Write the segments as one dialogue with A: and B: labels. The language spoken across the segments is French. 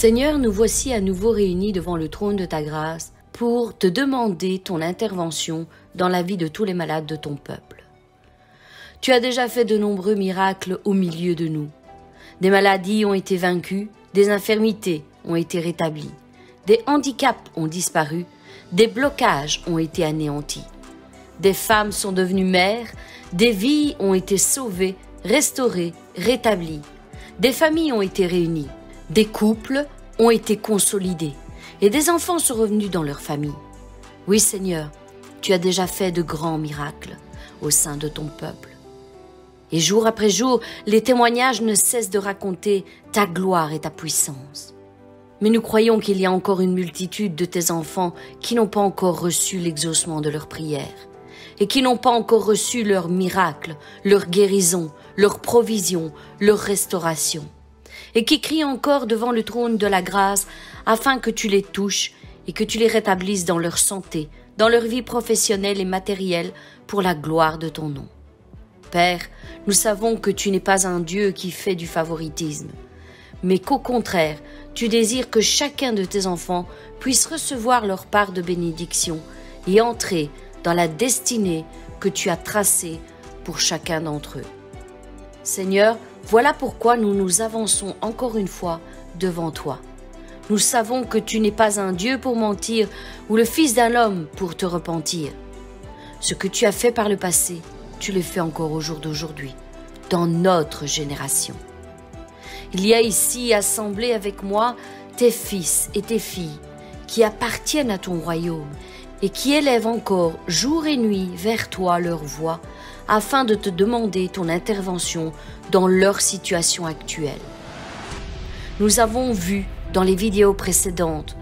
A: Seigneur, nous voici à nouveau réunis devant le trône de ta grâce pour te demander ton intervention dans la vie de tous les malades de ton peuple. Tu as déjà fait de nombreux miracles au milieu de nous. Des maladies ont été vaincues, des infirmités ont été rétablies, des handicaps ont disparu, des blocages ont été anéantis. Des femmes sont devenues mères, des vies ont été sauvées, restaurées, rétablies. Des familles ont été réunies, des couples ont été consolidés et des enfants sont revenus dans leur famille. Oui Seigneur, tu as déjà fait de grands miracles au sein de ton peuple. Et jour après jour, les témoignages ne cessent de raconter ta gloire et ta puissance. Mais nous croyons qu'il y a encore une multitude de tes enfants qui n'ont pas encore reçu l'exaucement de leurs prières et qui n'ont pas encore reçu leur miracle, leur guérison, leur provision, leur restauration et qui crient encore devant le trône de la grâce afin que tu les touches et que tu les rétablisses dans leur santé, dans leur vie professionnelle et matérielle pour la gloire de ton nom. Père, nous savons que tu n'es pas un Dieu qui fait du favoritisme, mais qu'au contraire, tu désires que chacun de tes enfants puisse recevoir leur part de bénédiction et entrer dans la destinée que tu as tracée pour chacun d'entre eux. Seigneur, voilà pourquoi nous nous avançons encore une fois devant toi. Nous savons que tu n'es pas un Dieu pour mentir ou le fils d'un homme pour te repentir. Ce que tu as fait par le passé, tu le fais encore au jour d'aujourd'hui, dans notre génération. Il y a ici assemblés avec moi tes fils et tes filles qui appartiennent à ton royaume et qui élèvent encore jour et nuit vers toi leur voix afin de te demander ton intervention dans leur situation actuelle. Nous avons vu dans les vidéos précédentes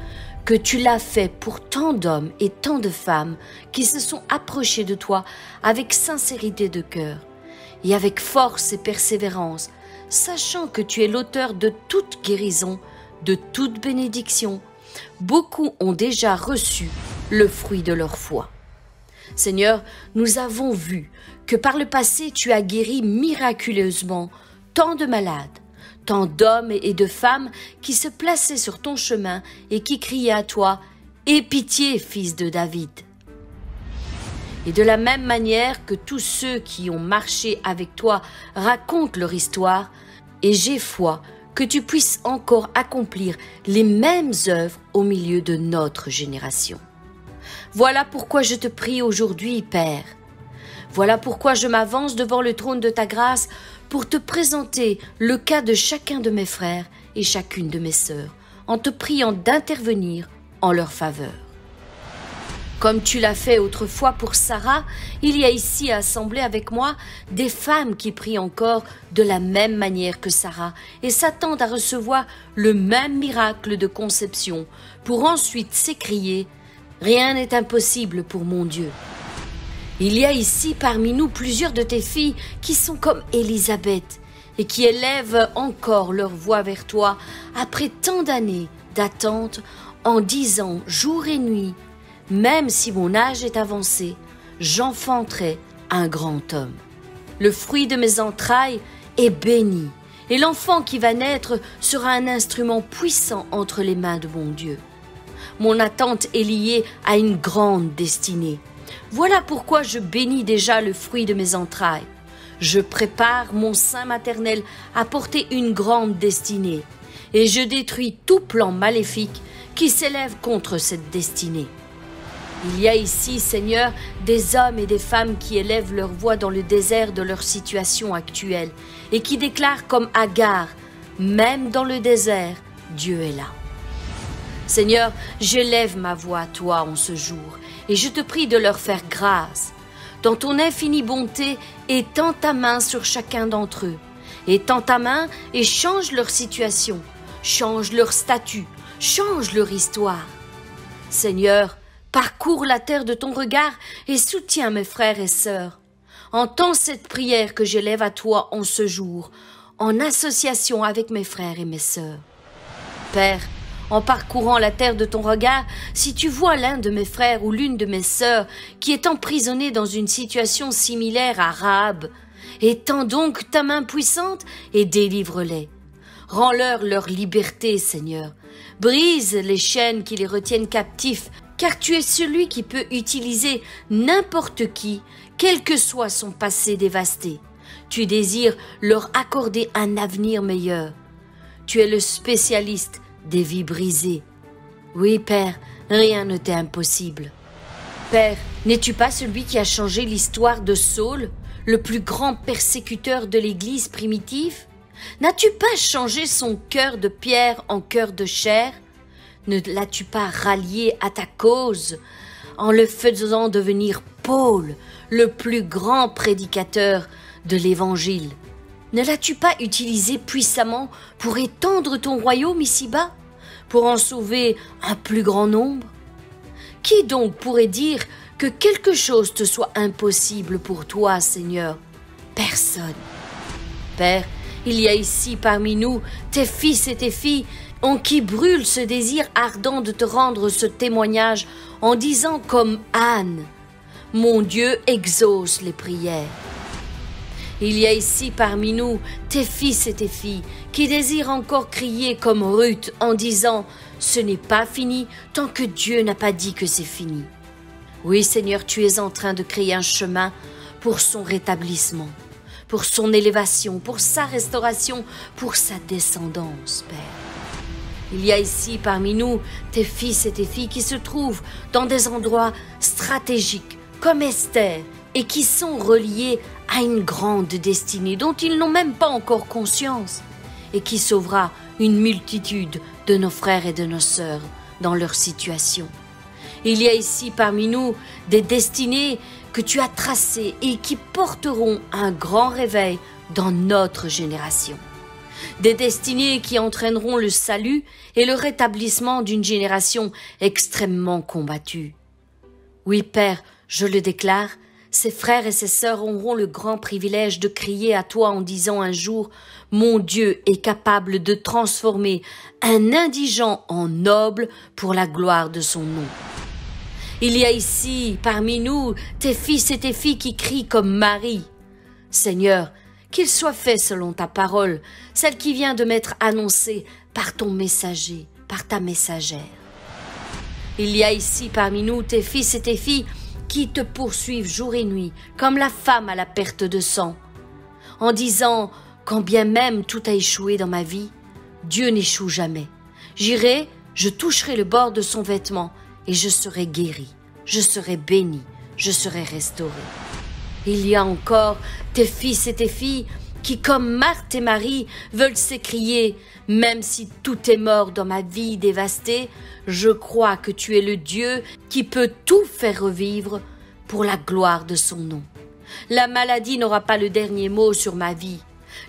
A: que tu l'as fait pour tant d'hommes et tant de femmes qui se sont approchés de toi avec sincérité de cœur et avec force et persévérance, sachant que tu es l'auteur de toute guérison, de toute bénédiction. Beaucoup ont déjà reçu le fruit de leur foi. Seigneur, nous avons vu que par le passé, tu as guéri miraculeusement tant de malades, tant d'hommes et de femmes qui se plaçaient sur ton chemin et qui criaient à toi « Aie pitié, fils de David !» Et de la même manière que tous ceux qui ont marché avec toi racontent leur histoire, et j'ai foi que tu puisses encore accomplir les mêmes œuvres au milieu de notre génération. Voilà pourquoi je te prie aujourd'hui, Père. Voilà pourquoi je m'avance devant le trône de ta grâce pour te présenter le cas de chacun de mes frères et chacune de mes sœurs, en te priant d'intervenir en leur faveur. Comme tu l'as fait autrefois pour Sarah, il y a ici assemblé avec moi des femmes qui prient encore de la même manière que Sarah et s'attendent à recevoir le même miracle de conception pour ensuite s'écrier « Rien n'est impossible pour mon Dieu ». Il y a ici parmi nous plusieurs de tes filles qui sont comme Élisabeth et qui élèvent encore leur voix vers toi après tant d'années d'attente en disant jour et nuit « Même si mon âge est avancé, j'enfanterai un grand homme. Le fruit de mes entrailles est béni et l'enfant qui va naître sera un instrument puissant entre les mains de mon Dieu. Mon attente est liée à une grande destinée. Voilà pourquoi je bénis déjà le fruit de mes entrailles. Je prépare mon sein maternel à porter une grande destinée et je détruis tout plan maléfique qui s'élève contre cette destinée. Il y a ici, Seigneur, des hommes et des femmes qui élèvent leur voix dans le désert de leur situation actuelle et qui déclarent comme Agar, même dans le désert, Dieu est là. Seigneur, j'élève ma voix à toi en ce jour et je te prie de leur faire grâce. Dans ton infinie bonté, étends ta main sur chacun d'entre eux. Étends ta main et change leur situation, change leur statut, change leur histoire. Seigneur, parcours la terre de ton regard et soutiens mes frères et sœurs. Entends cette prière que j'élève à toi en ce jour, en association avec mes frères et mes sœurs. Père, en parcourant la terre de ton regard, si tu vois l'un de mes frères ou l'une de mes sœurs qui est emprisonné dans une situation similaire à Rahab, étends donc ta main puissante et délivre-les. Rends-leur leur liberté, Seigneur. Brise les chaînes qui les retiennent captifs, car tu es celui qui peut utiliser n'importe qui, quel que soit son passé dévasté. Tu désires leur accorder un avenir meilleur. Tu es le spécialiste des vies brisées. Oui, Père, rien ne t'est impossible. Père, n'es-tu pas celui qui a changé l'histoire de Saul, le plus grand persécuteur de l'Église primitive? N'as-tu pas changé son cœur de pierre en cœur de chair? Ne l'as-tu pas rallié à ta cause en le faisant devenir Paul, le plus grand prédicateur de l'Évangile? Ne l'as-tu pas utilisé puissamment pour étendre ton royaume ici-bas, pour en sauver un plus grand nombre? Qui donc pourrait dire que quelque chose te soit impossible pour toi, Seigneur? Personne. Père, il y a ici parmi nous tes fils et tes filles en qui brûle ce désir ardent de te rendre ce témoignage en disant comme Anne, « Mon Dieu exauce les prières ». Il y a ici parmi nous tes fils et tes filles qui désirent encore crier comme Ruth en disant « Ce n'est pas fini tant que Dieu n'a pas dit que c'est fini ». Oui, Seigneur, tu es en train de créer un chemin pour son rétablissement, pour son élévation, pour sa restauration, pour sa descendance, Père. Il y a ici parmi nous tes fils et tes filles qui se trouvent dans des endroits stratégiques comme Esther et qui sont reliés à une grande destinée dont ils n'ont même pas encore conscience et qui sauvera une multitude de nos frères et de nos sœurs dans leur situation. Il y a ici parmi nous des destinées que tu as tracées et qui porteront un grand réveil dans notre génération. Des destinées qui entraîneront le salut et le rétablissement d'une génération extrêmement combattue. Oui, Père, je le déclare, ses frères et ses sœurs auront le grand privilège de crier à toi en disant un jour « Mon Dieu est capable de transformer un indigent en noble pour la gloire de son nom. » Il y a ici, parmi nous, tes fils et tes filles qui crient comme Marie. Seigneur, qu'il soit fait selon ta parole, celle qui vient de m'être annoncée par ton messager, par ta messagère. Il y a ici parmi nous tes fils et tes filles qui te poursuivent jour et nuit, comme la femme à la perte de sang, en disant « Quand bien même tout a échoué dans ma vie, Dieu n'échoue jamais. J'irai, je toucherai le bord de son vêtement, et je serai guéri, je serai béni, je serai restauré. » Il y a encore tes fils et tes filles qui, comme Marthe et Marie, veulent s'écrier « Même si tout est mort dans ma vie dévastée, je crois que tu es le Dieu qui peut tout faire revivre pour la gloire de son nom. La maladie n'aura pas le dernier mot sur ma vie.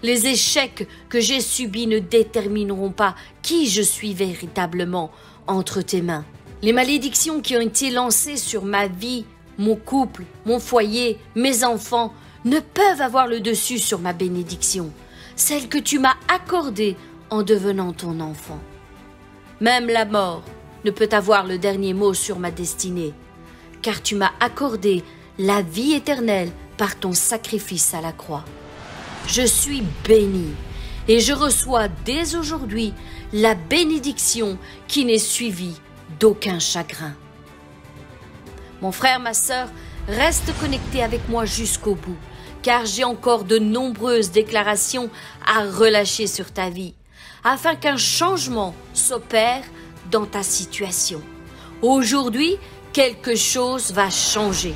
A: Les échecs que j'ai subis ne détermineront pas qui je suis véritablement entre tes mains. Les malédictions qui ont été lancées sur ma vie, mon couple, mon foyer, mes enfants, ne peuvent avoir le dessus sur ma bénédiction, celle que tu m'as accordée en devenant ton enfant. Même la mort ne peut avoir le dernier mot sur ma destinée, car tu m'as accordé la vie éternelle par ton sacrifice à la croix. Je suis béni et je reçois dès aujourd'hui la bénédiction qui n'est suivie d'aucun chagrin. Mon frère, ma sœur, reste connecté avec moi jusqu'au bout, car j'ai encore de nombreuses déclarations à relâcher sur ta vie, afin qu'un changement s'opère dans ta situation. Aujourd'hui, quelque chose va changer.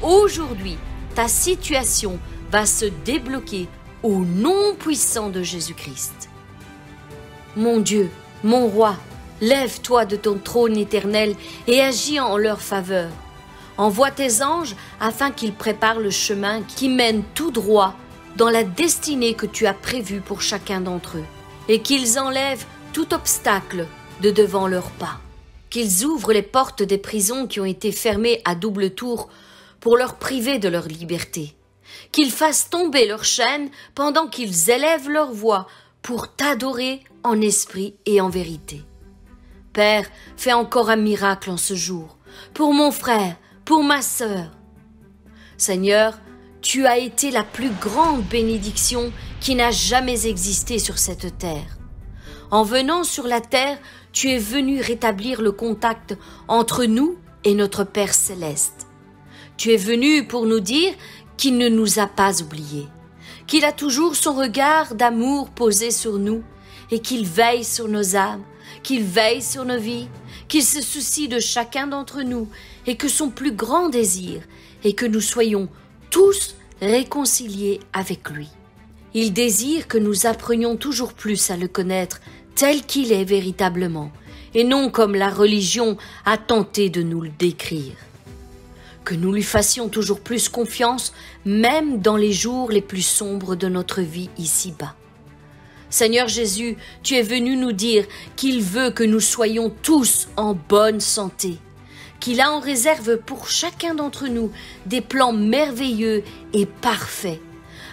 A: Aujourd'hui, ta situation va se débloquer au nom puissant de Jésus-Christ. Mon Dieu, mon roi, lève-toi de ton trône éternel et agis en leur faveur. Envoie tes anges afin qu'ils préparent le chemin qui mène tout droit dans la destinée que tu as prévue pour chacun d'entre eux, et qu'ils enlèvent tout obstacle de devant leurs pas, qu'ils ouvrent les portes des prisons qui ont été fermées à double tour pour leur priver de leur liberté, qu'ils fassent tomber leurs chaînes pendant qu'ils élèvent leur voix pour t'adorer en esprit et en vérité. Père, fais encore un miracle en ce jour, pour mon frère, pour ma sœur. Seigneur, tu as été la plus grande bénédiction qui n'a jamais existé sur cette terre. En venant sur la terre, tu es venu rétablir le contact entre nous et notre Père céleste. Tu es venu pour nous dire qu'il ne nous a pas oubliés, qu'il a toujours son regard d'amour posé sur nous et qu'il veille sur nos âmes, qu'il veille sur nos vies, qu'il se soucie de chacun d'entre nous et que son plus grand désir est que nous soyons tous réconciliés avec lui. Il désire que nous apprenions toujours plus à le connaître tel qu'il est véritablement, et non comme la religion a tenté de nous le décrire. Que nous lui fassions toujours plus confiance, même dans les jours les plus sombres de notre vie ici-bas. Seigneur Jésus, tu es venu nous dire qu'il veut que nous soyons tous en bonne santé, qu'il a en réserve pour chacun d'entre nous des plans merveilleux et parfaits,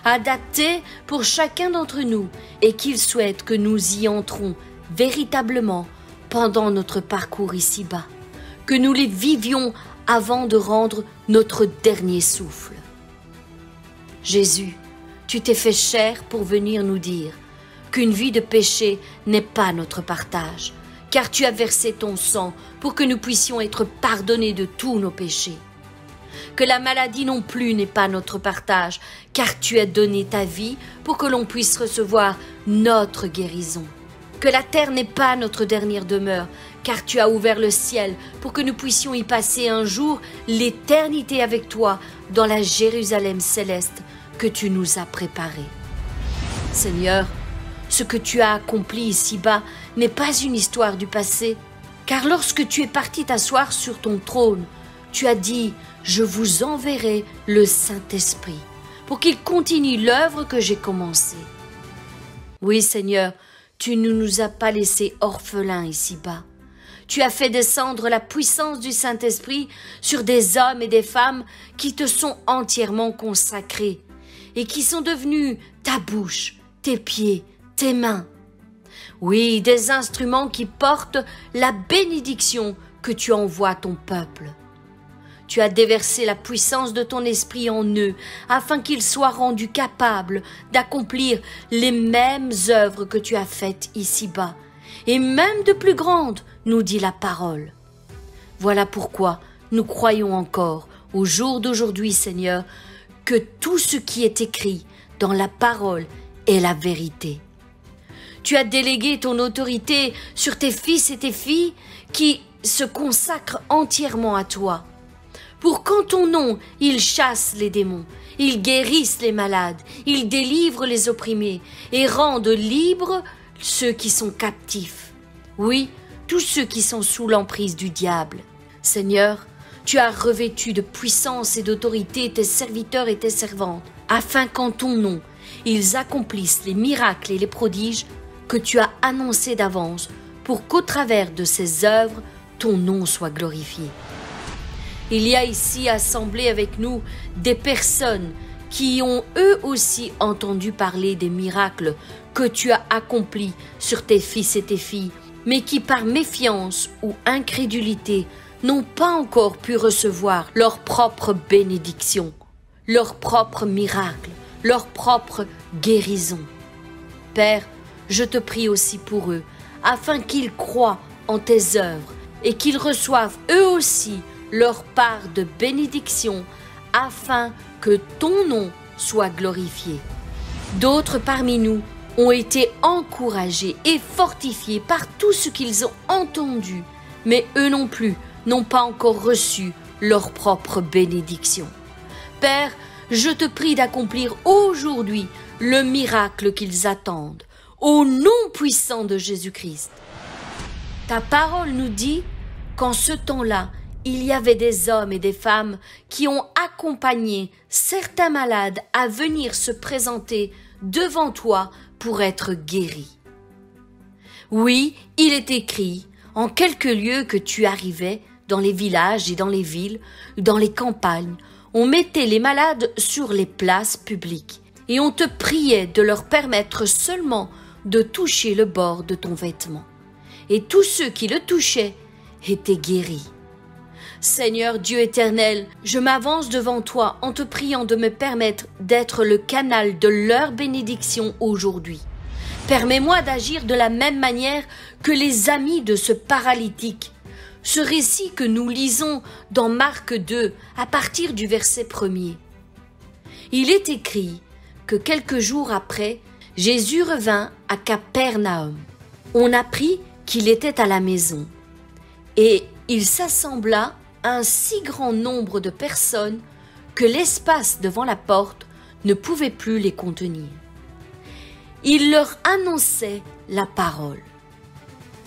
A: adaptés pour chacun d'entre nous, et qu'il souhaite que nous y entrons véritablement pendant notre parcours ici-bas, que nous les vivions avant de rendre notre dernier souffle. Jésus, tu t'es fait chair pour venir nous dire qu'une vie de péché n'est pas notre partage, car tu as versé ton sang pour que nous puissions être pardonnés de tous nos péchés. Que la maladie non plus n'est pas notre partage, car tu as donné ta vie pour que l'on puisse recevoir notre guérison. Que la terre n'est pas notre dernière demeure, car tu as ouvert le ciel pour que nous puissions y passer un jour l'éternité avec toi dans la Jérusalem céleste que tu nous as préparée. Seigneur, ce que tu as accompli ici-bas n'est pas une histoire du passé, car lorsque tu es parti t'asseoir sur ton trône, tu as dit « Je vous enverrai le Saint-Esprit pour qu'il continue l'œuvre que j'ai commencée. » Oui, Seigneur, tu ne nous as pas laissés orphelins ici-bas. Tu as fait descendre la puissance du Saint-Esprit sur des hommes et des femmes qui te sont entièrement consacrés et qui sont devenus ta bouche, tes pieds, tes mains. Oui, des instruments qui portent la bénédiction que tu envoies à ton peuple. Tu as déversé la puissance de ton esprit en eux, afin qu'ils soient rendus capables d'accomplir les mêmes œuvres que tu as faites ici-bas, et même de plus grandes, nous dit la parole. Voilà pourquoi nous croyons encore, au jour d'aujourd'hui, Seigneur, que tout ce qui est écrit dans la parole est la vérité. Tu as délégué ton autorité sur tes fils et tes filles qui se consacrent entièrement à toi. Pour qu'en ton nom, ils chassent les démons, ils guérissent les malades, ils délivrent les opprimés et rendent libres ceux qui sont captifs. Oui, tous ceux qui sont sous l'emprise du diable. Seigneur, tu as revêtu de puissance et d'autorité tes serviteurs et tes servantes, afin qu'en ton nom, ils accomplissent les miracles et les prodiges que tu as annoncés d'avance, pour qu'au travers de ces œuvres, ton nom soit glorifié. Il y a ici assemblés avec nous des personnes qui ont eux aussi entendu parler des miracles que tu as accomplis sur tes fils et tes filles, mais qui par méfiance ou incrédulité n'ont pas encore pu recevoir leur propre bénédiction, leur propre miracle, leur propre guérison. Père, je te prie aussi pour eux, afin qu'ils croient en tes œuvres et qu'ils reçoivent eux aussi leur part de bénédiction, afin que ton nom soit glorifié. D'autres parmi nous ont été encouragés et fortifiés par tout ce qu'ils ont entendu, mais eux non plus n'ont pas encore reçu leur propre bénédiction. Père, je te prie d'accomplir aujourd'hui le miracle qu'ils attendent, au nom puissant de Jésus-Christ. Ta parole nous dit qu'en ce temps-là, il y avait des hommes et des femmes qui ont accompagné certains malades à venir se présenter devant toi pour être guéris. Oui, il est écrit en quelques lieux que tu arrivais dans les villages et dans les villes, dans les campagnes. On mettait les malades sur les places publiques et on te priait de leur permettre seulement de toucher le bord de ton vêtement. Et tous ceux qui le touchaient étaient guéris. Seigneur Dieu éternel, je m'avance devant toi en te priant de me permettre d'être le canal de leur bénédiction aujourd'hui. Permets-moi d'agir de la même manière que les amis de ce paralytique. Ce récit que nous lisons dans Marc 2 à partir du verset 1er. Il est écrit que quelques jours après, Jésus revint à Capernaum. On apprit qu'il était à la maison et il s'assembla un si grand nombre de personnes que l'espace devant la porte ne pouvait plus les contenir. Il leur annonçait la parole.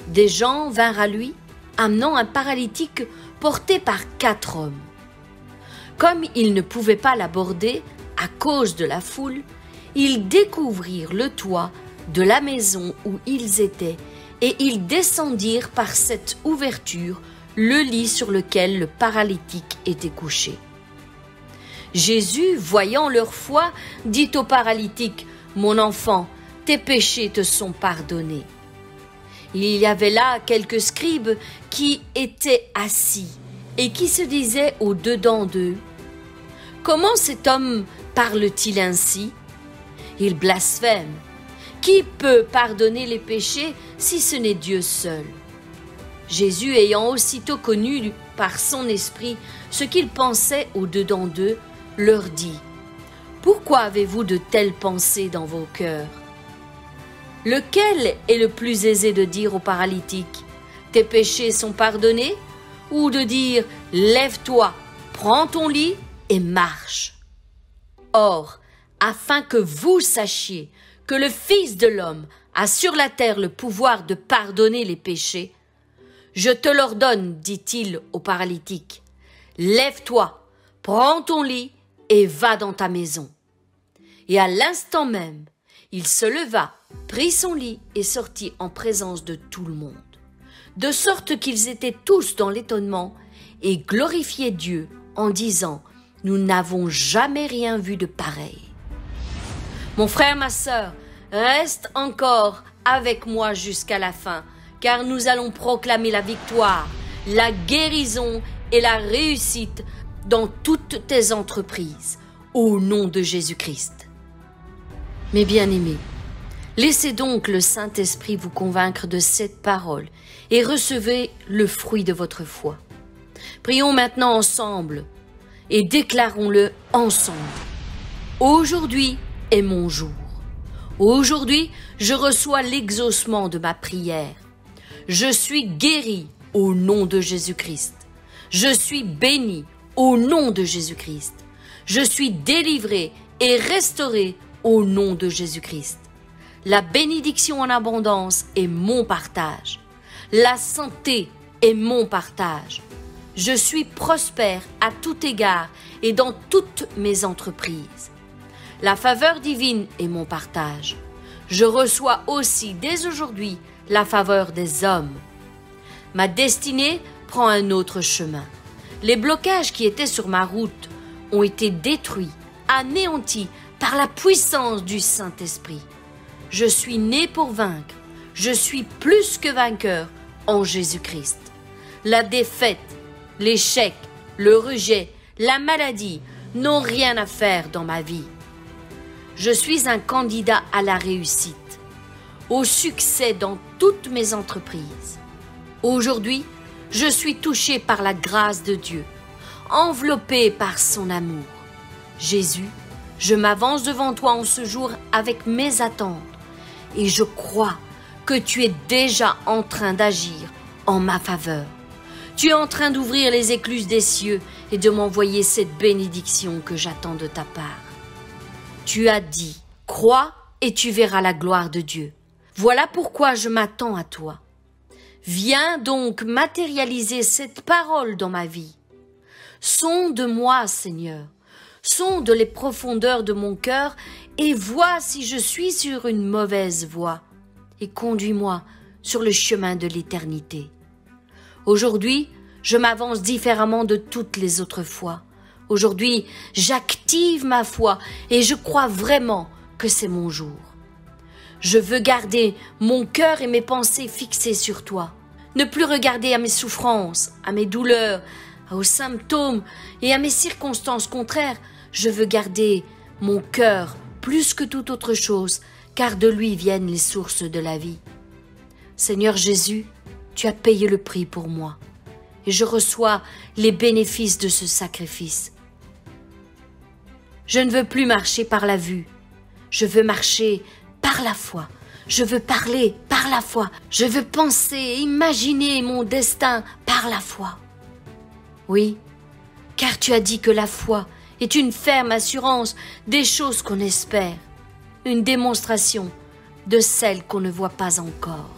A: Des gens vinrent à lui, amenant un paralytique porté par 4 hommes. Comme ils ne pouvaient pas l'aborder à cause de la foule, ils découvrirent le toit de la maison où ils étaient et ils descendirent par cette ouverture le lit sur lequel le paralytique était couché. Jésus, voyant leur foi, dit au paralytique, « Mon enfant, tes péchés te sont pardonnés. » Il y avait là quelques scribes qui étaient assis et qui se disaient au-dedans d'eux, « Comment cet homme parle-t-il ainsi? Il blasphème. Qui peut pardonner les péchés si ce n'est Dieu seul? » Jésus, ayant aussitôt connu par son esprit ce qu'ils pensaient au-dedans d'eux, leur dit, « Pourquoi avez-vous de telles pensées dans vos cœurs? Lequel est le plus aisé de dire au paralytique, « Tes péchés sont pardonnés » ou de dire, « Lève-toi, prends ton lit et marche » ? Or, afin que vous sachiez que le Fils de l'homme a sur la terre le pouvoir de pardonner les péchés, je te l'ordonne, dit-il au paralytique, lève-toi, prends ton lit et va dans ta maison. Et à l'instant même, il se leva, prit son lit et sortit en présence de tout le monde, de sorte qu'ils étaient tous dans l'étonnement et glorifiaient Dieu en disant, nous n'avons jamais rien vu de pareil. Mon frère, ma sœur, reste encore avec moi jusqu'à la fin, car nous allons proclamer la victoire, la guérison et la réussite dans toutes tes entreprises, au nom de Jésus-Christ. Mes bien-aimés, laissez donc le Saint-Esprit vous convaincre de cette parole et recevez le fruit de votre foi. Prions maintenant ensemble et déclarons-le ensemble. Aujourd'hui est mon jour. Aujourd'hui, je reçois l'exaucement de ma prière. Je suis guéri au nom de Jésus-Christ. Je suis béni au nom de Jésus-Christ. Je suis délivré et restauré au nom de Jésus-Christ. La bénédiction en abondance est mon partage. La santé est mon partage. Je suis prospère à tout égard et dans toutes mes entreprises. La faveur divine est mon partage. Je reçois aussi dès aujourd'hui la faveur des hommes. Ma destinée prend un autre chemin. Les blocages qui étaient sur ma route ont été détruits, anéantis par la puissance du Saint-Esprit. Je suis né pour vaincre. Je suis plus que vainqueur en Jésus-Christ. La défaite, l'échec, le rejet, la maladie n'ont rien à faire dans ma vie. Je suis un candidat à la réussite, au succès dans toutes mes entreprises. Aujourd'hui, je suis touché par la grâce de Dieu, enveloppé par son amour. Jésus, je m'avance devant toi en ce jour avec mes attentes et je crois que tu es déjà en train d'agir en ma faveur. Tu es en train d'ouvrir les écluses des cieux et de m'envoyer cette bénédiction que j'attends de ta part. Tu as dit, crois et tu verras la gloire de Dieu. Voilà pourquoi je m'attends à toi. Viens donc matérialiser cette parole dans ma vie. Sonde-moi, Seigneur. Sonde les profondeurs de mon cœur et vois si je suis sur une mauvaise voie. Et conduis-moi sur le chemin de l'éternité. Aujourd'hui, je m'avance différemment de toutes les autres fois. Aujourd'hui, j'active ma foi et je crois vraiment que c'est mon jour. Je veux garder mon cœur et mes pensées fixées sur toi. Ne plus regarder à mes souffrances, à mes douleurs, aux symptômes et à mes circonstances contraires. Je veux garder mon cœur plus que toute autre chose, car de lui viennent les sources de la vie. Seigneur Jésus, tu as payé le prix pour moi, et je reçois les bénéfices de ce sacrifice. Je ne veux plus marcher par la vue, je veux marcher par la foi. Je veux parler par la foi. Je veux penser et imaginer mon destin par la foi. Oui, car tu as dit que la foi est une ferme assurance des choses qu'on espère, une démonstration de celles qu'on ne voit pas encore.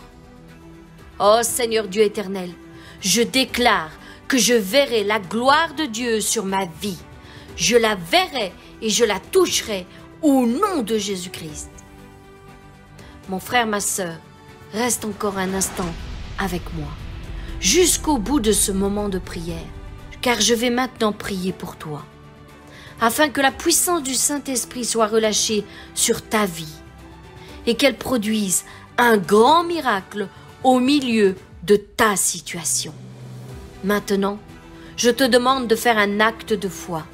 A: Ô Seigneur Dieu éternel, je déclare que je verrai la gloire de Dieu sur ma vie. Je la verrai et je la toucherai au nom de Jésus-Christ. Mon frère, ma sœur, reste encore un instant avec moi, jusqu'au bout de ce moment de prière, car je vais maintenant prier pour toi, afin que la puissance du Saint-Esprit soit relâchée sur ta vie et qu'elle produise un grand miracle au milieu de ta situation. Maintenant, je te demande de faire un acte de foi.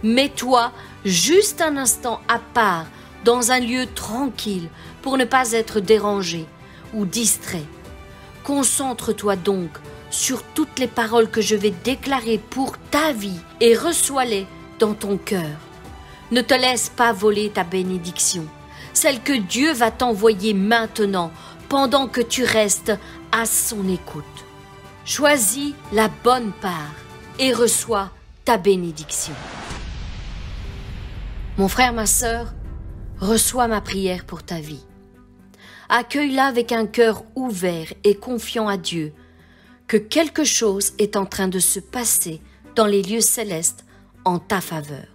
A: Mets-toi juste un instant à part dans un lieu tranquille pour ne pas être dérangé ou distrait. Concentre-toi donc sur toutes les paroles que je vais déclarer pour ta vie et reçois-les dans ton cœur. Ne te laisse pas voler ta bénédiction, celle que Dieu va t'envoyer maintenant pendant que tu restes à son écoute. Choisis la bonne part et reçois ta bénédiction. Mon frère, ma sœur, reçois ma prière pour ta vie. Accueille-la avec un cœur ouvert et confiant à Dieu que quelque chose est en train de se passer dans les lieux célestes en ta faveur.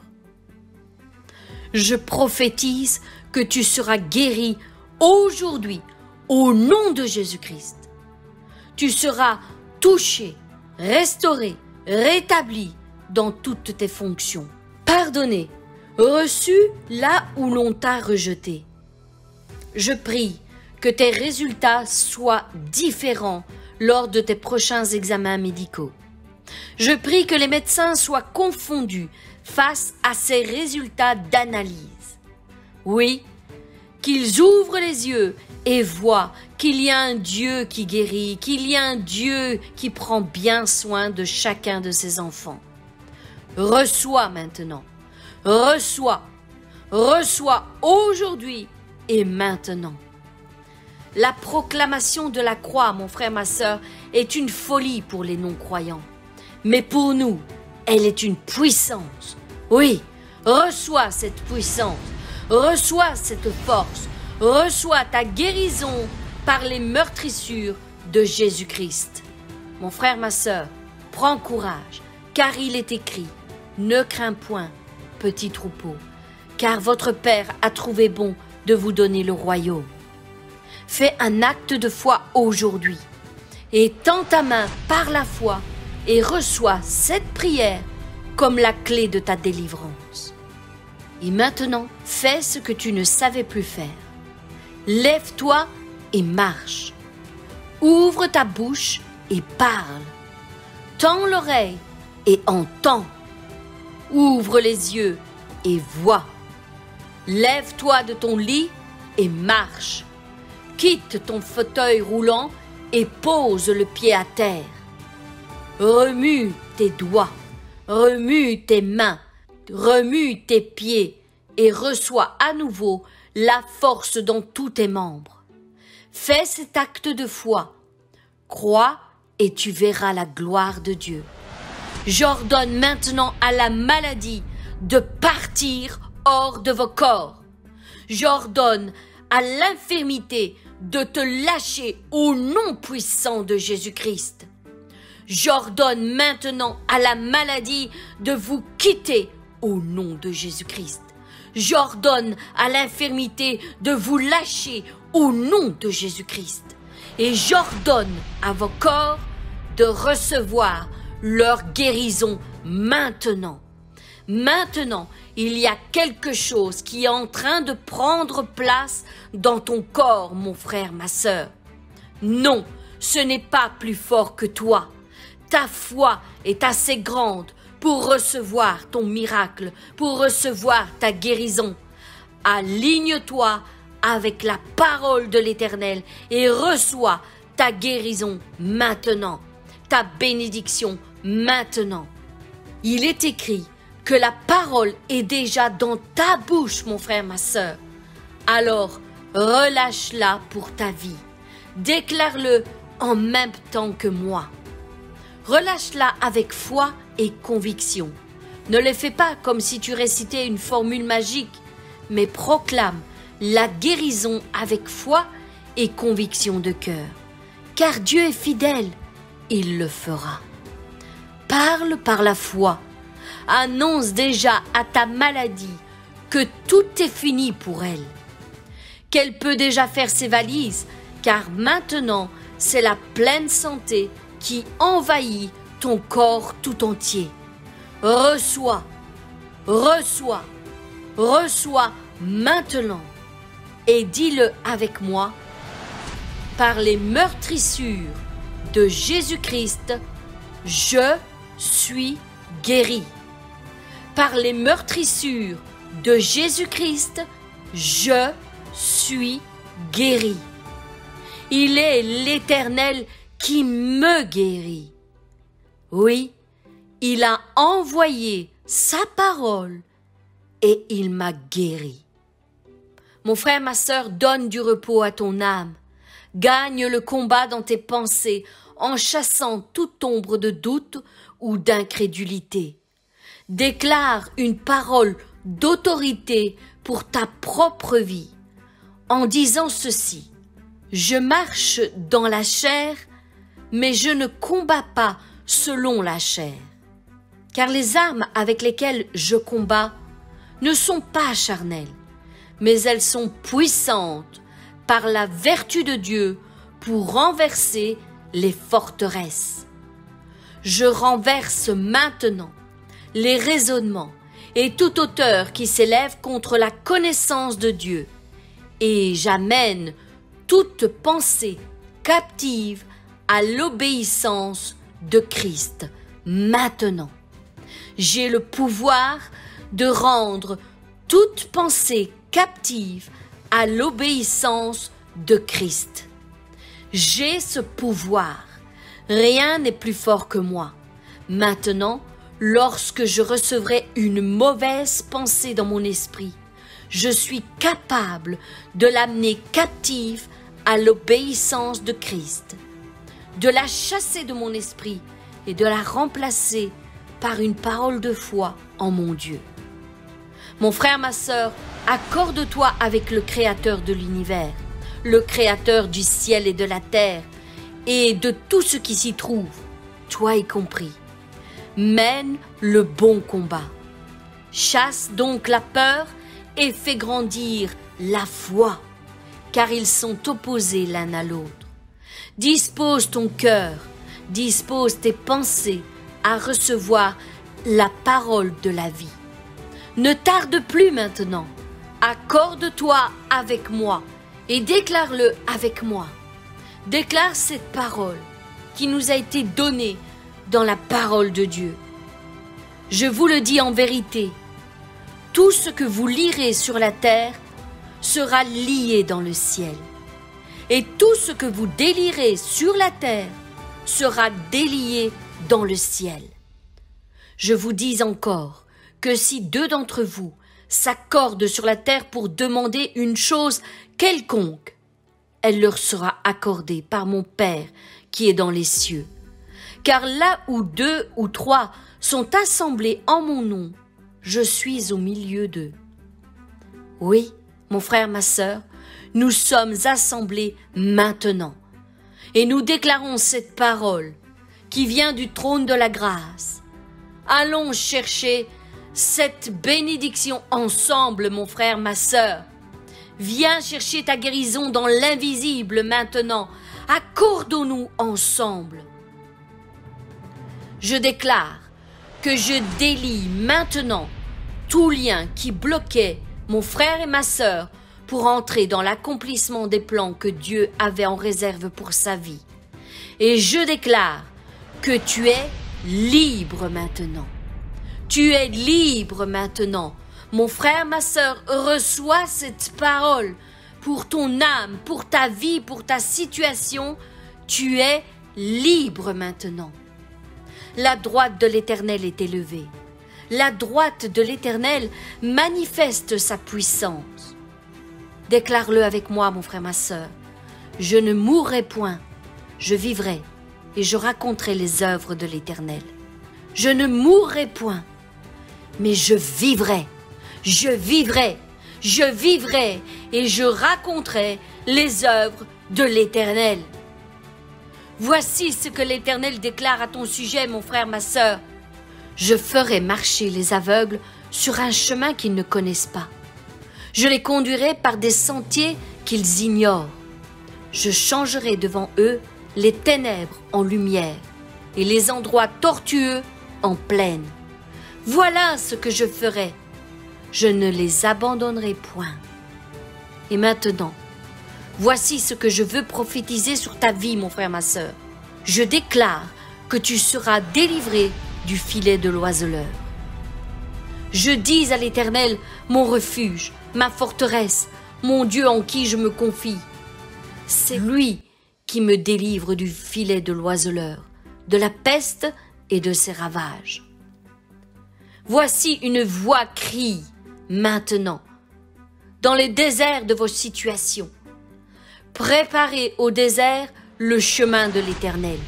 A: Je prophétise que tu seras guéri aujourd'hui au nom de Jésus-Christ. Tu seras touché, restauré, rétabli dans toutes tes fonctions, pardonné, reçu là où l'on t'a rejeté. Je prie que tes résultats soient différents lors de tes prochains examens médicaux. Je prie que les médecins soient confondus face à ces résultats d'analyse. Oui, qu'ils ouvrent les yeux et voient qu'il y a un Dieu qui guérit, qu'il y a un Dieu qui prend bien soin de chacun de ses enfants. Reçois maintenant, reçois aujourd'hui et maintenant. La proclamation de la croix, mon frère, ma sœur, est une folie pour les non-croyants. Mais pour nous, elle est une puissance. Oui, reçois cette puissance, reçois cette force, reçois ta guérison par les meurtrissures de Jésus-Christ. Mon frère, ma sœur, prends courage, car il est écrit, ne crains point, petit troupeau, car votre Père a trouvé bon de vous donner le royaume. Fais un acte de foi aujourd'hui et tends ta main par la foi et reçois cette prière comme la clé de ta délivrance. Et maintenant, fais ce que tu ne savais plus faire. Lève-toi et marche. Ouvre ta bouche et parle. Tends l'oreille et entends. Ouvre les yeux et vois. Lève-toi de ton lit et marche. Quitte ton fauteuil roulant et pose le pied à terre. Remue tes doigts, remue tes mains, remue tes pieds et reçois à nouveau la force dans tous tes membres. Fais cet acte de foi. Crois et tu verras la gloire de Dieu. J'ordonne maintenant à la maladie de partir hors de vos corps. J'ordonne à l'infirmité de te lâcher au nom puissant de Jésus-Christ. J'ordonne maintenant à la maladie de vous quitter au nom de Jésus-Christ. J'ordonne à l'infirmité de vous lâcher au nom de Jésus-Christ. Et j'ordonne à vos corps de recevoir leur guérison maintenant. Maintenant, il y a quelque chose qui est en train de prendre place dans ton corps, mon frère, ma sœur. Non, ce n'est pas plus fort que toi. Ta foi est assez grande pour recevoir ton miracle, pour recevoir ta guérison. Aligne-toi avec la parole de l'Éternel et reçois ta guérison maintenant, ta bénédiction maintenant. Il est écrit que la parole est déjà dans ta bouche, mon frère, ma sœur. Alors, relâche-la pour ta vie. Déclare-le en même temps que moi. Relâche-la avec foi et conviction. Ne le fais pas comme si tu récitais une formule magique, mais proclame la guérison avec foi et conviction de cœur. Car Dieu est fidèle, il le fera. Parle par la foi. Annonce déjà à ta maladie que tout est fini pour elle. Qu'elle peut déjà faire ses valises, car maintenant c'est la pleine santé qui envahit ton corps tout entier. Reçois, reçois, reçois maintenant. Et dis-le avec moi, par les meurtrissures de Jésus-Christ, je suis guéri. Par les meurtrissures de Jésus-Christ, je suis guéri. Il est l'Éternel qui me guérit. Oui, il a envoyé sa parole et il m'a guéri. Mon frère, ma sœur, donne du repos à ton âme. Gagne le combat dans tes pensées en chassant toute ombre de doute ou d'incrédulité. Déclare une parole d'autorité pour ta propre vie en disant ceci: je marche dans la chair, mais je ne combats pas selon la chair. Car les armes avec lesquelles je combats ne sont pas charnelles, mais elles sont puissantes par la vertu de Dieu pour renverser les forteresses. Je renverse maintenant les raisonnements et toute hauteur qui s'élève contre la connaissance de Dieu, et j'amène toute pensée captive à l'obéissance de Christ maintenant. J'ai le pouvoir de rendre toute pensée captive à l'obéissance de Christ. J'ai ce pouvoir. Rien n'est plus fort que moi. Maintenant, lorsque je recevrai une mauvaise pensée dans mon esprit, je suis capable de l'amener captive à l'obéissance de Christ, de la chasser de mon esprit et de la remplacer par une parole de foi en mon Dieu. Mon frère, ma sœur, accorde-toi avec le Créateur de l'univers, le Créateur du ciel et de la terre, et de tout ce qui s'y trouve, toi y compris. Mène le bon combat. Chasse donc la peur et fais grandir la foi, car ils sont opposés l'un à l'autre. Dispose ton cœur, dispose tes pensées à recevoir la parole de la vie. Ne tarde plus maintenant, accorde-toi avec moi et déclare-le avec moi. Déclare cette parole qui nous a été donnée dans la parole de Dieu. Je vous le dis en vérité, tout ce que vous lirez sur la terre sera lié dans le ciel, et tout ce que vous délierez sur la terre sera délié dans le ciel. Je vous dis encore que si deux d'entre vous s'accordent sur la terre pour demander une chose quelconque, elle leur sera accordée par mon Père qui est dans les cieux. Car là où 2 ou 3 sont assemblés en mon nom, je suis au milieu d'eux. Oui, mon frère, ma sœur, nous sommes assemblés maintenant, et nous déclarons cette parole qui vient du trône de la grâce. Allons chercher cette bénédiction ensemble, mon frère, ma sœur. Viens chercher ta guérison dans l'invisible maintenant. Accordons-nous ensemble. Je déclare que je délie maintenant tout lien qui bloquait mon frère et ma sœur pour entrer dans l'accomplissement des plans que Dieu avait en réserve pour sa vie. Et je déclare que tu es libre maintenant. Tu es libre maintenant. Mon frère, ma sœur, reçois cette parole pour ton âme, pour ta vie, pour ta situation, tu es libre maintenant. La droite de l'Éternel est élevée. La droite de l'Éternel manifeste sa puissance. Déclare-le avec moi, mon frère, ma sœur. Je ne mourrai point, je vivrai et je raconterai les œuvres de l'Éternel. Je ne mourrai point, mais je vivrai, je vivrai, je vivrai et je raconterai les œuvres de l'Éternel. Voici ce que l'Éternel déclare à ton sujet, mon frère, ma sœur. Je ferai marcher les aveugles sur un chemin qu'ils ne connaissent pas. Je les conduirai par des sentiers qu'ils ignorent. Je changerai devant eux les ténèbres en lumière et les endroits tortueux en plaine. Voilà ce que je ferai. Je ne les abandonnerai point. Et maintenant, voici ce que je veux prophétiser sur ta vie, mon frère, ma sœur. Je déclare que tu seras délivré du filet de l'oiseleur. Je dis à l'Éternel, mon refuge, ma forteresse, mon Dieu en qui je me confie. C'est lui qui me délivre du filet de l'oiseleur, de la peste et de ses ravages. Voici une voix crie maintenant dans les déserts de vos situations. Préparez au désert le chemin de l'Éternel.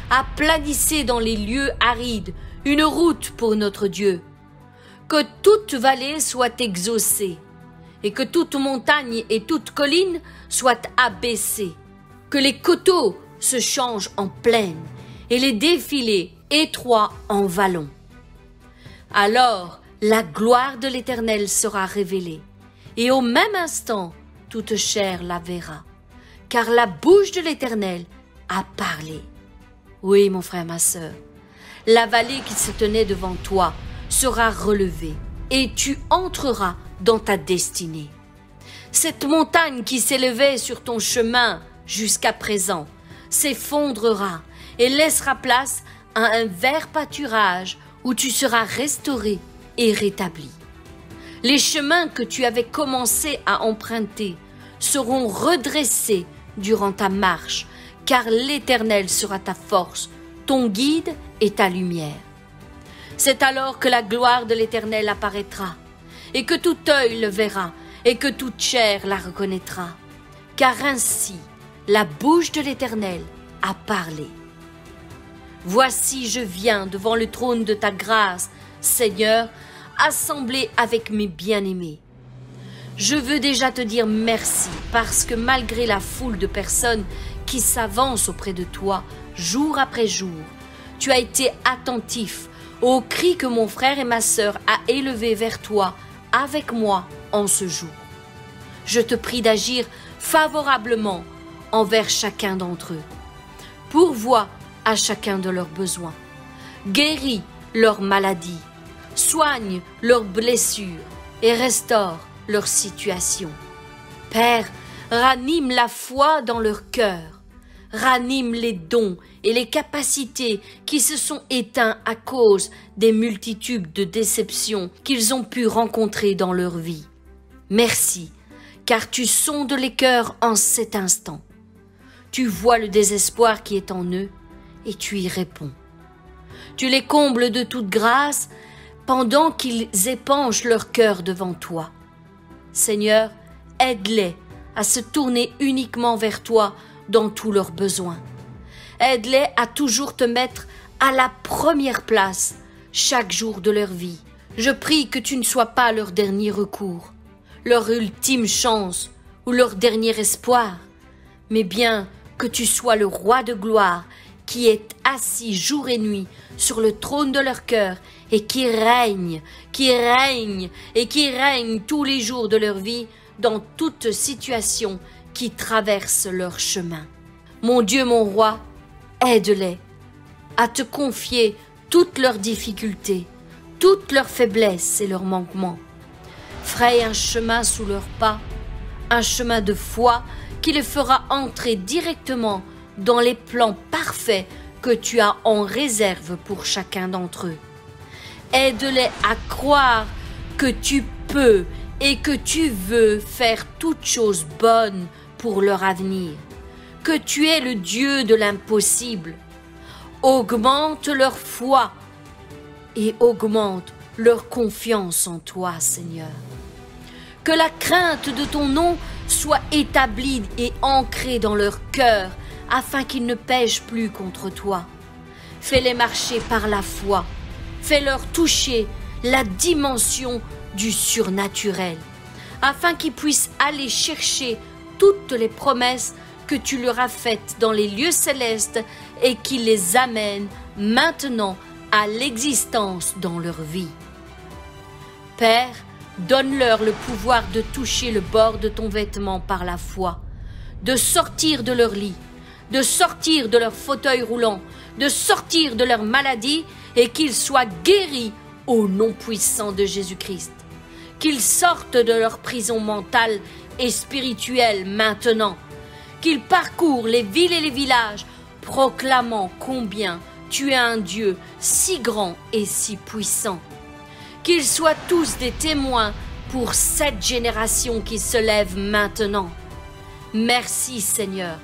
A: Aplanissez dans les lieux arides une route pour notre Dieu. Que toute vallée soit exaucée et que toute montagne et toute colline soient abaissées. Que les coteaux se changent en plaine et les défilés étroits en vallons. Alors la gloire de l'Éternel sera révélée et au même instant toute chair la verra, car la bouche de l'Éternel a parlé. Oui, mon frère, ma sœur, la vallée qui se tenait devant toi sera relevée et tu entreras dans ta destinée. Cette montagne qui s'élevait sur ton chemin jusqu'à présent s'effondrera et laissera place à un vert pâturage où tu seras restauré et rétabli. Les chemins que tu avais commencé à emprunter seront redressés durant ta marche, car l'Éternel sera ta force, ton guide et ta lumière. C'est alors que la gloire de l'Éternel apparaîtra, et que tout œil le verra, et que toute chair la reconnaîtra. Car ainsi, la bouche de l'Éternel a parlé. Voici, je viens devant le trône de ta grâce, Seigneur, assemblé avec mes bien-aimés. Je veux déjà te dire merci, parce que malgré la foule de personnes qui s'avancent auprès de toi, jour après jour, tu as été attentif au cri que mon frère et ma sœur a élevé vers toi avec moi en ce jour. Je te prie d'agir favorablement envers chacun d'entre eux. Pourvois à chacun de leurs besoins. Guéris leurs maladies. Soigne leurs blessures et restaure leur situation. Père, ranime la foi dans leur cœur. Ranime les dons et les capacités qui se sont éteints à cause des multitudes de déceptions qu'ils ont pu rencontrer dans leur vie. Merci, car tu sondes les cœurs en cet instant. Tu vois le désespoir qui est en eux et tu y réponds. Tu les combles de toute grâce pendant qu'ils épangent leur cœur devant toi. Seigneur, aide-les à se tourner uniquement vers toi dans tous leurs besoins. Aide-les à toujours te mettre à la première place chaque jour de leur vie. Je prie que tu ne sois pas leur dernier recours, leur ultime chance ou leur dernier espoir, mais bien que tu sois le roi de gloire qui est assis jour et nuit sur le trône de leur cœur et qui règne et qui règne tous les jours de leur vie dans toute situation qui traverse leur chemin. Mon Dieu, mon roi, aide-les à te confier toutes leurs difficultés, toutes leurs faiblesses et leurs manquements. Fraye un chemin sous leurs pas, un chemin de foi qui les fera entrer directement dans les plans parfaits que tu as en réserve pour chacun d'entre eux. Aide-les à croire que tu peux et que tu veux faire toutes choses bonnes pour leur avenir, que tu es le Dieu de l'impossible. Augmente leur foi et augmente leur confiance en toi, Seigneur. Que la crainte de ton nom soit établie et ancrée dans leur cœur, afin qu'ils ne pêchent plus contre toi. Fais-les marcher par la foi, fais-leur toucher la dimension du surnaturel, afin qu'ils puissent aller chercher toutes les promesses que tu leur as faites dans les lieux célestes et qui les amènent maintenant à l'existence dans leur vie. Père, donne-leur le pouvoir de toucher le bord de ton vêtement par la foi, de sortir de leur lit, de sortir de leur fauteuil roulant, de sortir de leur maladie et qu'ils soient guéris au nom puissant de Jésus-Christ. Qu'ils sortent de leur prison mentale et spirituelle maintenant. Qu'ils parcourent les villes et les villages, proclamant combien tu es un Dieu si grand et si puissant. Qu'ils soient tous des témoins pour cette génération qui se lève maintenant. Merci Seigneur,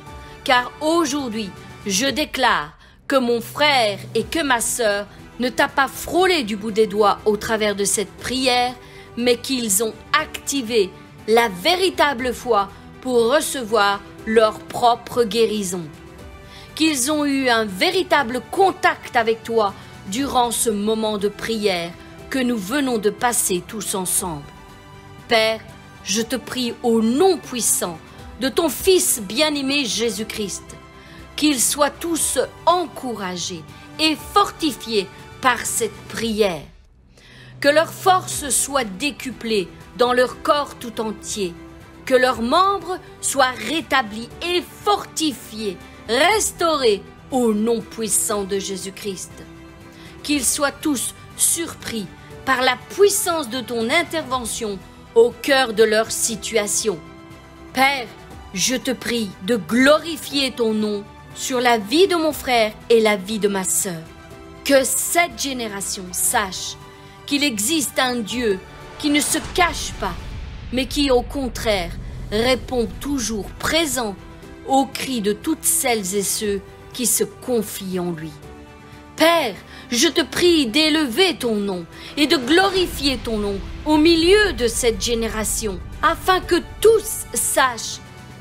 A: car aujourd'hui, je déclare que mon frère et que ma sœur ne t'a pas frôlé du bout des doigts au travers de cette prière, mais qu'ils ont activé la véritable foi pour recevoir leur propre guérison. Qu'ils ont eu un véritable contact avec toi durant ce moment de prière que nous venons de passer tous ensemble. Père, je te prie au nom puissant de ton Fils bien-aimé Jésus-Christ, qu'ils soient tous encouragés et fortifiés par cette prière. Que leur force soit décuplée dans leur corps tout entier, que leurs membres soient rétablis et fortifiés, restaurés au nom puissant de Jésus-Christ. Qu'ils soient tous surpris par la puissance de ton intervention au cœur de leur situation. Père, je te prie de glorifier ton nom sur la vie de mon frère et la vie de ma sœur. Que cette génération sache qu'il existe un Dieu qui ne se cache pas, mais qui au contraire répond toujours présent aux cris de toutes celles et ceux qui se confient en lui. Père, je te prie d'élever ton nom et de glorifier ton nom au milieu de cette génération, afin que tous sachent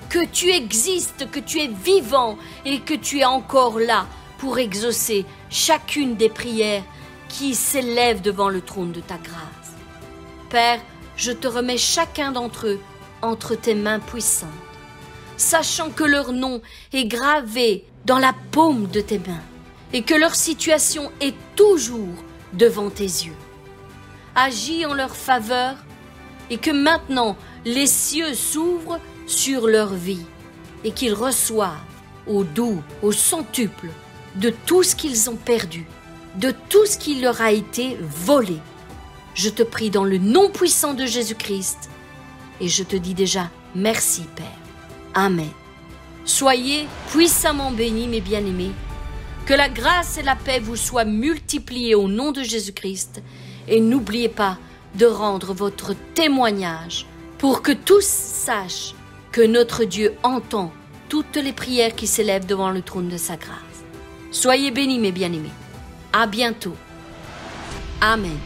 A: que tu existes, que tu es vivant et que tu es encore là pour exaucer chacune des prières qui s'élèvent devant le trône de ta grâce. Père, je te remets chacun d'entre eux entre tes mains puissantes, sachant que leur nom est gravé dans la paume de tes mains et que leur situation est toujours devant tes yeux. Agis en leur faveur et que maintenant les cieux s'ouvrent sur leur vie et qu'ils reçoivent au doux, au centuple de tout ce qu'ils ont perdu, de tout ce qui leur a été volé. Je te prie dans le nom puissant de Jésus-Christ et je te dis déjà merci Père. Amen. Soyez puissamment bénis mes bien-aimés. Que la grâce et la paix vous soient multipliées au nom de Jésus-Christ et n'oubliez pas de rendre votre témoignage pour que tous sachent que notre Dieu entend toutes les prières qui s'élèvent devant le trône de sa grâce. Soyez bénis mes bien-aimés. À bientôt. Amen.